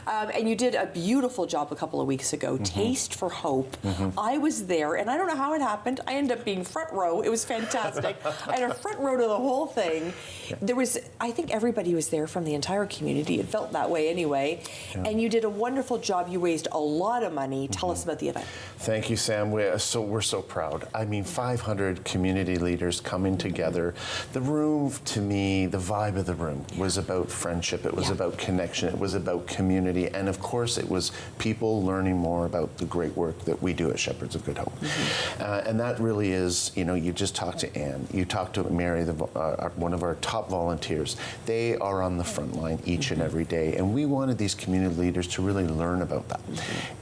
And you did a beautiful job a couple of weeks ago, Taste for Hope. I was there, and I don't know how it happened. I ended up being front row. It was fantastic. I had a front row to the whole thing. There was, I think everybody was there from the entire community. It felt that way anyway. And you did a wonderful job. You raised a lot of money. Tell us about the event. Thank you, Sam. We're so proud. I mean, 500 community leaders coming together. The room, to me, the vibe of the room was about friendship. It was about connection. It was about community. And of course, it was people learning more about the great work that we do at Shepherds of Good Hope. And that really is, you know, you just talked to Anne, you talked to Mary, one of our top volunteers. They are on the front line each and every day. And we wanted these community leaders to really learn about that.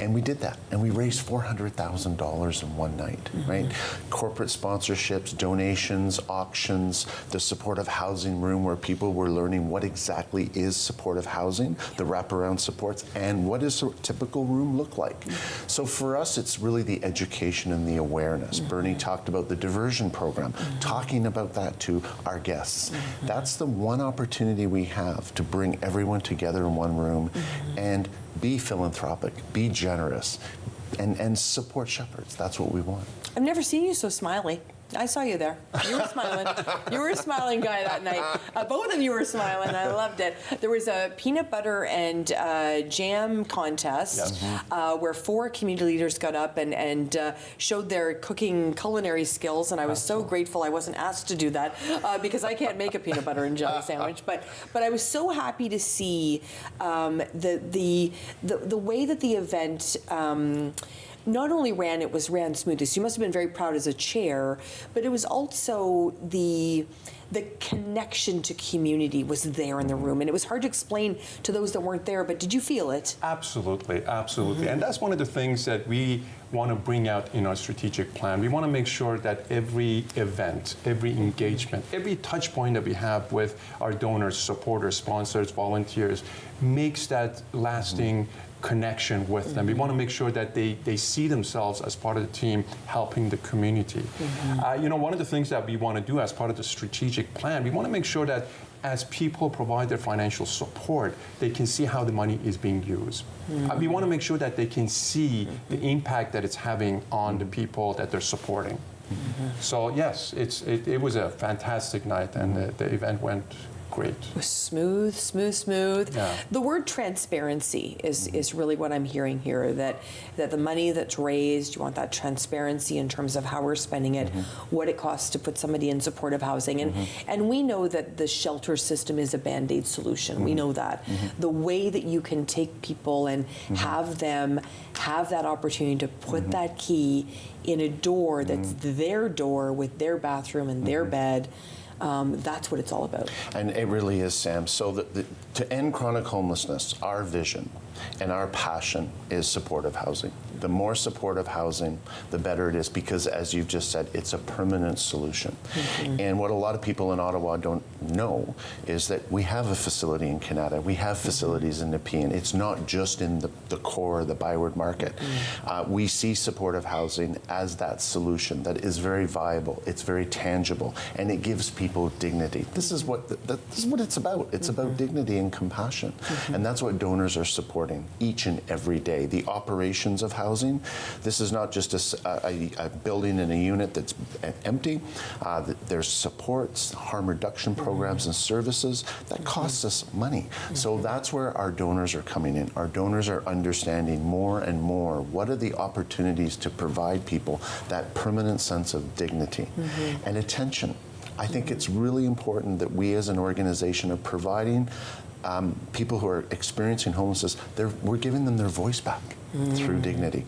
And we did that. And we raised $400,000 in one night, right? Corporate sponsorships, donations, auctions, the supportive housing room where people were learning what exactly is supportive housing, the wraparound supports, and what does a typical room look like. So for us, it's really the education and the awareness. Bernie talked about the diversion program, talking about that to our guests. That's the one opportunity we have to bring everyone together in one room and be philanthropic, be generous, and support Shepherds. That's what we want. I've never seen you so smiley. I saw you there. You were smiling. You were a smiling guy that night. Both of you were smiling. I loved it. There was a peanut butter and jam contest where 4 community leaders got up and showed their cooking culinary skills, and I was so grateful I wasn't asked to do that because I can't make a peanut butter and jelly sandwich. But I was so happy to see the way that the event. Not only ran smoothly, so you must have been very proud as a chair, but it was also the connection to community was there in the room, and it was hard to explain to those that weren't there, but did you feel it? Absolutely, absolutely. And that's one of the things that we want to bring out in our strategic plan. We want to make sure that every event, every engagement, every touch point that we have with our donors, supporters, sponsors, volunteers, makes that lasting connection with them. We want to make sure that they see themselves as part of the team helping the community. You know, one of the things that we want to do as part of the strategic plan, we want to make sure that as people provide their financial support, they can see how the money is being used. We want to make sure that they can see the impact that it's having on the people that they're supporting. So yes, it was a fantastic night, and the event went great. It was smooth, smooth, smooth. Yeah. The word transparency is really what I'm hearing here, that the money that's raised, you want that transparency in terms of how we're spending it, what it costs to put somebody in supportive housing. And we know that the shelter system is a Band-Aid solution. We know that. The way that you can take people and have them have that opportunity to put that key in a door that's their door with their bathroom and their bed, that's what it's all about. And it really is, Sam. So to end chronic homelessness, our vision and our passion is supportive housing. The more supportive housing, the better it is, because as you've just said, it's a permanent solution. And what a lot of people in Ottawa don't know is that we have a facility in Canada. We have facilities in Nepean. It's not just in the core, the Byward market. We see supportive housing as that solution that is very viable. It's very tangible, and it gives people dignity. This is what it's about. It's about dignity and compassion, and that's what donors are supporting each and every day. The operations of housing. This is not just a building and a unit that's empty. There's supports, harm reduction programs and services that costs us money. So that's where our donors are coming in. Our donors are understanding more and more what are the opportunities to provide people that permanent sense of dignity and attention. I think it's really important that we as an organization are providing people who are experiencing homelessness, we're giving them their voice back through dignity.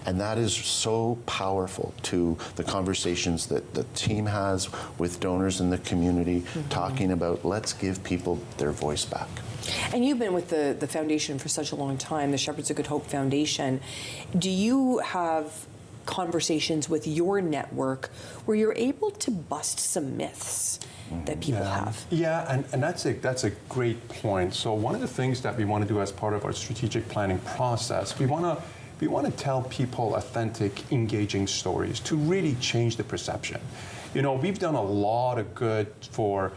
And that is so powerful to the conversations that the team has with donors in the community, talking about let's give people their voice back. And you've been with the foundation for such a long time, the Shepherds of Good Hope Foundation. Do you have conversations with your network where you're able to bust some myths that people have. Yeah, and that's a great point. So one of the things that we want to do as part of our strategic planning process, we want to tell people authentic, engaging stories to really change the perception. You know, we've done a lot of good for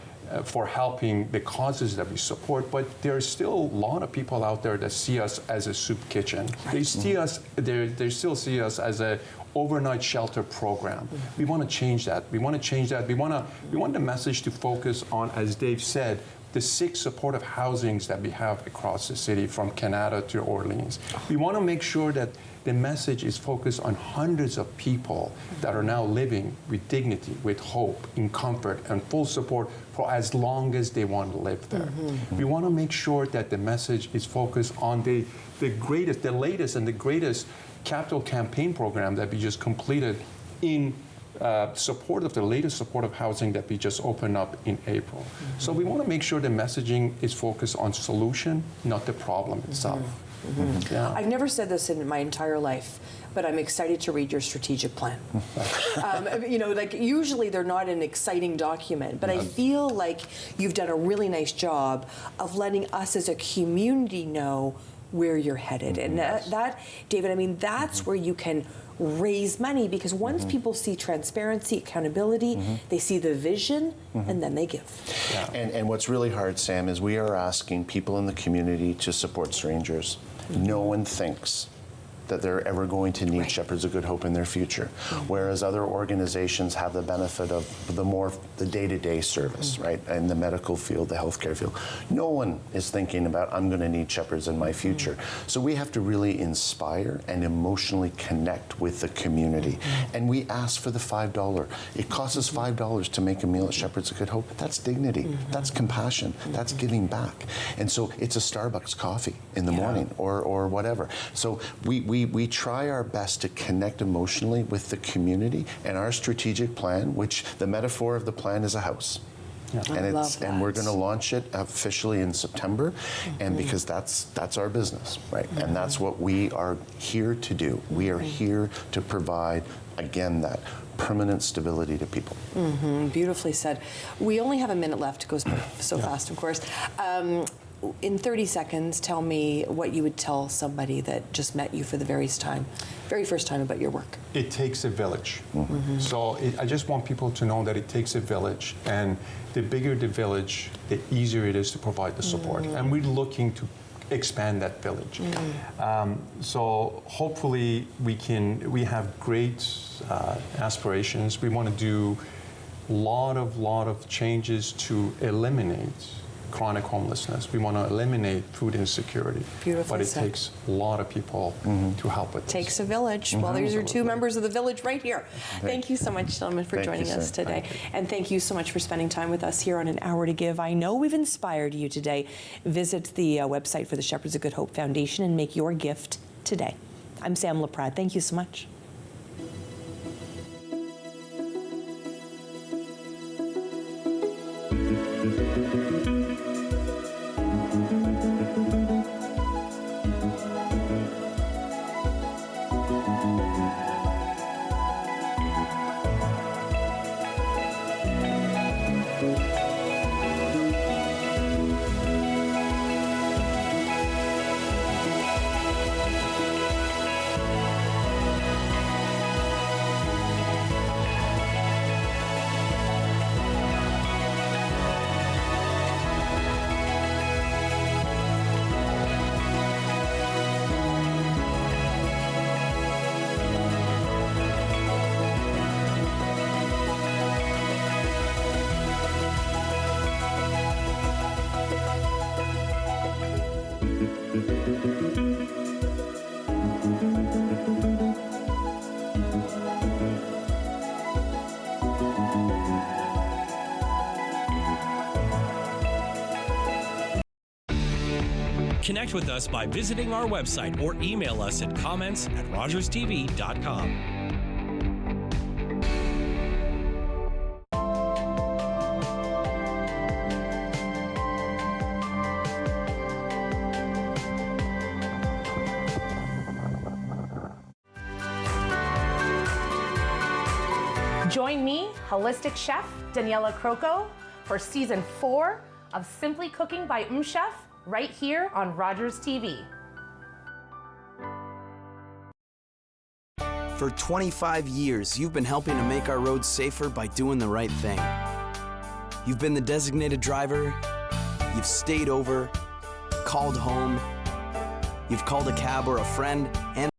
helping the causes that we support, but there's still a lot of people out there that see us as a soup kitchen. Right. They still see us as a overnight shelter program. We want to change that. We want the message to focus on, as Dave said, the 6 supportive housings that we have across the city, from Canada to Orleans. We want to make sure that the message is focused on hundreds of people that are now living with dignity, with hope, in comfort, and full support for as long as they want to live there. We want to make sure that the message is focused on the latest and the greatest capital campaign program that we just completed in support of the latest supportive housing that we just opened up in April. So we want to make sure the messaging is focused on solution, not the problem itself. Yeah. I've never said this in my entire life, but I'm excited to read your strategic plan. You know, like usually they're not an exciting document, but I feel like you've done a really nice job of letting us as a community know where you're headed. And that, David, I mean, that's where you can raise money, because once people see transparency, accountability, they see the vision, and then they give. Yeah. And what's really hard, Sam, is we are asking people in the community to support strangers. No one thinks that they're ever going to need Shepherds of Good Hope in their future, whereas other organizations have the benefit of the day-to-day service, right, in the medical field, the healthcare field. No one is thinking about, I'm going to need Shepherds in my future. So we have to really inspire and emotionally connect with the community. And we ask for the $5. It costs us $5 to make a meal at Shepherds of Good Hope. That's dignity. That's compassion. That's giving back. And so it's a Starbucks coffee in the morning or whatever. So we try our best to connect emotionally with the community, and our strategic plan, which the metaphor of the plan is a house. Yeah. And we're going to launch it officially in September, and because that's our business, right? And that's what we are here to do. We are here to provide, again, that permanent stability to people. Beautifully said. We only have a minute left. It goes so fast, of course. In 30 seconds, tell me what you would tell somebody that just met you for the very first time about your work. It takes a village. So I just want people to know that it takes a village, and the bigger the village, the easier it is to provide the support. And we're looking to expand that village. So hopefully we have great aspirations. We want to do a lot of changes to eliminate chronic homelessness. We want to eliminate food insecurity. But it takes a lot of people to help with this. Takes a village. Well, these are 2 members of the village right here. Thank you so much, gentlemen, for joining us today. And thank you so much for spending time with us here on An Hour to Give. I know we've inspired you today. Visit the website for the Shepherds of Good Hope Foundation and make your gift today. I'm Sam Laprade. Thank you so much. Connect with us by visiting our website or email us at comments@rogerstv.com. Join me, holistic chef Daniela Croco, for season 4 of Simply Cooking by Chef, right here on Rogers TV. For 25 years, you've been helping to make our roads safer by doing the right thing. You've been the designated driver, you've stayed over, called home, you've called a cab or a friend, and